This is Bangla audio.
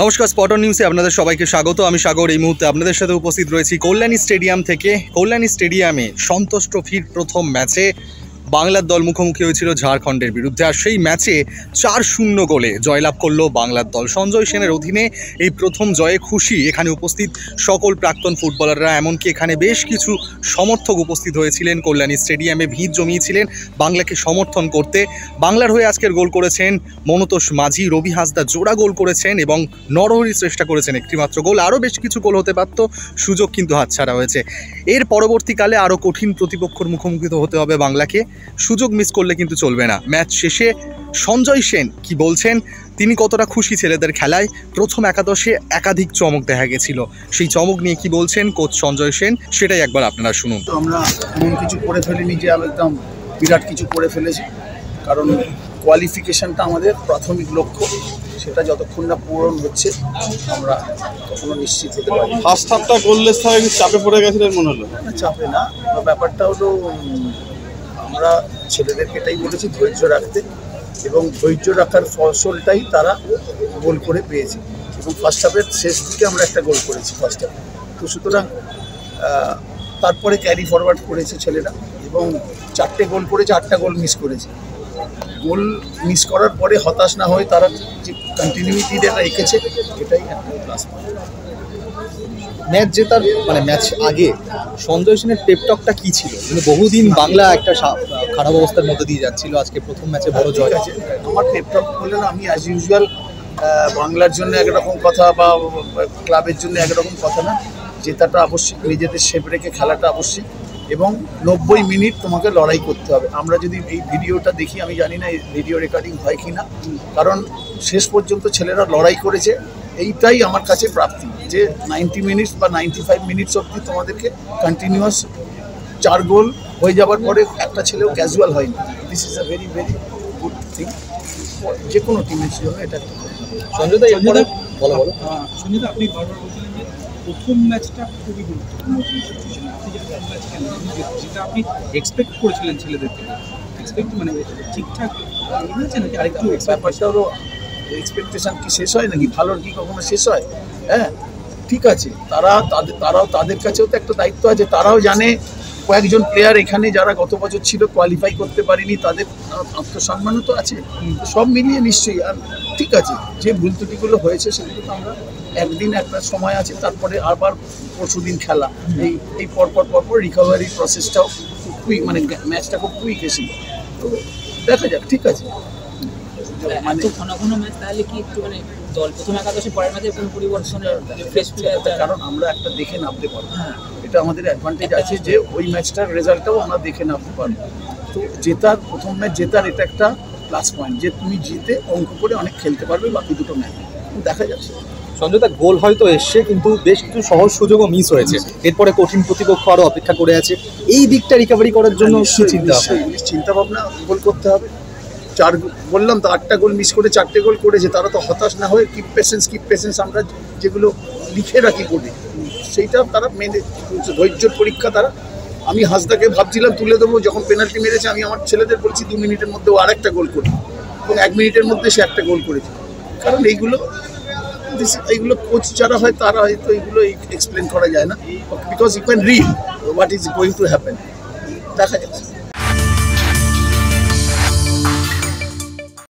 নমস্কার, স্পটন নিউজে আপনাদের সবাইকে স্বাগত। আমি সাগর। এই মুহূর্তে আপনাদের সাথে উপস্থিত রয়েছি কল্যাণী স্টেডিয়াম থেকে। কল্যাণী স্টেডিয়ামে সন্তোষ ট্রফির প্রথম ম্যাচে বাংলার দল মুখোমুখি হয়েছিল ঝাড়খণ্ডের বিরুদ্ধে, আর সেই ম্যাচে 4-0 গোলে জয়লাভ করলো বাংলার দল। সঞ্জয় সেনের অধীনে এই প্রথম জয়ে খুশি এখানে উপস্থিত সকল প্রাক্তন ফুটবলাররা, এমনকি এখানে বেশ কিছু সমর্থক উপস্থিত হয়েছিলেন। কল্যাণী স্টেডিয়ামে ভিড় জমিয়েছিলেন বাংলাকে সমর্থন করতে। বাংলার হয়ে আজকের গোল করেছেন মনতোষ মাঝি, রবি হাসদা জোড়া গোল করেছেন এবং নরহরি চেষ্টা করেছেন একটিমাত্র গোল। আরও বেশ কিছু গোল হতে পারত, সুযোগ কিন্তু হাতছাড়া হয়েছে। এর পরবর্তীকালে আরও কঠিন প্রতিপক্ষর মুখোমুখি হতে হবে বাংলাকে, সুযোগ মিস করলে কিন্তু চলবে না। ম্যাচ শেষে সঞ্জয় সেন কি বলছেন, তিনি কতটা খুশি ছেলেদের খেলায়, প্রথম একাদশে একাধিক চমক দেখা গেছিল, সেই চমক নিয়ে কি বলছেন কোচ সঞ্জয় সেন, সেটাই একবার আপনারা শুনুন। আমরা এমন কিছু করে ফেলিনি যে একদম বিরাট কিছু করে ফেলেছি, কারণ কোয়ালিফিকেশনটা আমাদের প্রাথমিক লক্ষ্য, সেটা যতক্ষণ না পূরণ হচ্ছে আমরা কখনো নিশ্চিত হতে পারি। ফার্স্ট হাফটা গোললেস থাকে, চাপে পড়ে গেছিলেন মনে হলো? চাপে না, ব্যাপারটা হলো আমরা ছেলেদেরকে এটাই বলেছি ধৈর্য রাখতে, এবং ধৈর্য রাখার ফসলটাই তারা গোল করে পেয়েছে। এবং ফার্স্ট হাফের শেষ দিকে আমরা একটা গোল করেছি ফার্স্ট হাফে, তো সুতরাং তারপরে ক্যারি ফরওয়ার্ড করেছে ছেলেরা এবং 4টে গোল করেছে, 8টা গোল মিস করেছে। গোল মিস করার পরে হতাশ না হয়ে তারা যে কন্টিনিউটিটা রেখেছে, এটাই একটা প্লাস পয়েন্ট। ম্যাচ জেতার ম্যাচ আগে সঞ্জয় সেনের পেপটকটা কি ছিল? কিন্তু বহুদিন বাংলা একটা খারাপ অবস্থার মধ্যে দিয়ে যাচ্ছিল, আজকে প্রথম ম্যাচে বড় জয় আছে। আমার পেপটক বললেন, আমি অ্যাজ ইউজুয়াল বাংলার জন্য একরকম কথা বা ক্লাবের জন্য একরকম কথা না। জেতাটা আবশ্যিক, নিজেদের শেপ রেখে খেলাটা আবশ্যিক, এবং 90 মিনিট তোমাকে লড়াই করতে হবে। আমরা যদি এই ভিডিওটা দেখি, আমি জানি না এই ভিডিও রেকর্ডিং হয় কি না, কারণ শেষ পর্যন্ত ছেলেরা লড়াই করেছে। এইটাই আমার কাছে প্রাপ্তি, যে 90 মিনিটস বা 95 মিনিটস অবধি তোমাদেরকে কন্টিনিউয়াস 4 গোল হয়ে যাওয়ার পরে একটা ছেলেও ক্যাজুয়াল হয়নি। This is a very very good thing যে কোনো টিমের জন্য। এটা সঞ্জয় দা, এরপরে বলো। সঞ্জয় দা, আপনি বারবার বলছিলেন যে প্রথম ম্যাচটা খুবই গুরুত্বপূর্ণ, আপনি যে প্রথম ম্যাচ খেলেন যেটা আপনি এক্সপেক্ট করেছিলেন ছেলেদের থেকে, এক্সপেক্ট ঠিকঠাক হয়েছে নাকি আরেকটু? ব্যাপারটা হলো এক্সপেকটেশন কি শেষ হয় নাকি? ভালোর কি কখনো শেষ হয়? হ্যাঁ, ঠিক আছে, তাদের কাছেও তো একটা দায়িত্ব আছে। তারাও জানে কয়েকজন প্লেয়ার এখানে যারা গত বছর ছিল কোয়ালিফাই করতে পারেনি, তাদের আত্মসম্মানও তো আছে। সব মিলিয়ে নিশ্চয়ই, আর ঠিক আছে, যে ভুল ত্রুটিগুলো হয়েছে সেগুলো তো আমরা একদিন একটা সময় আছে, তারপরে আবার পরশুদিন খেলা, এই পরপর রিকভারি প্রসেসটাও খুব কুইক, ম্যাচটা খুব কুইক এসে, তো দেখা যাক, ঠিক আছে। ঘন ম্যাচ তাহলে কি একটু দল প্রথম একাদশে পরের ম্যাচে কোনো পরিবর্তনের ফ্রেশ প্লেয়ার, কারণ আমরা একটা দেখে নামতে পারবো। এটা আমাদের অ্যাডভান্টেজ আছে যে ওই ম্যাচটার রেজাল্টটাও আমরা দেখে নামতে পারবো। তো প্রথম ম্যাচ জেতার এটা একটা প্লাস পয়েন্ট, যে তুমি জিতে অঙ্ক করে অনেক খেলতে পারবে বাকি দুটো ম্যাচ। দেখা যাচ্ছে। সঞ্জয় দা, গোল হয়তো এসছে, কিন্তু বেশ কিছু সহজ সুযোগও মিস হয়েছে। এরপরে কঠিন প্রতিপক্ষ আরও অপেক্ষা করে আছে, এই দিকটা রিকভারি করার জন্য চিন্তা ভাবনা গোল করতে হবে। বললাম তো, 8টা গোল মিস করে 4টে গোল করেছে, তারা তো হতাশ না হয়ে কিপ পেশেন্স আমরা যেগুলো লিখে রাখি বলি, সেইটা তারা মেনে ধৈর্যের পরীক্ষা তারা। আমি হাসদাকে ভাবছিলাম তুলে দেবো, যখন পেনাল্টি মেরেছে আমি আমার ছেলেদের বলছি 2 মিনিটের মধ্যে ও আরেকটা গোল করি, এবং 1 মিনিটের মধ্যে সে একটা গোল করেছে। কারণ এইগুলো কোচ যারা হয় তারা হয়তো এইগুলো এক্সপ্লেন করা যায় না, because you can read what is going to happen. দেখা যাচ্ছে।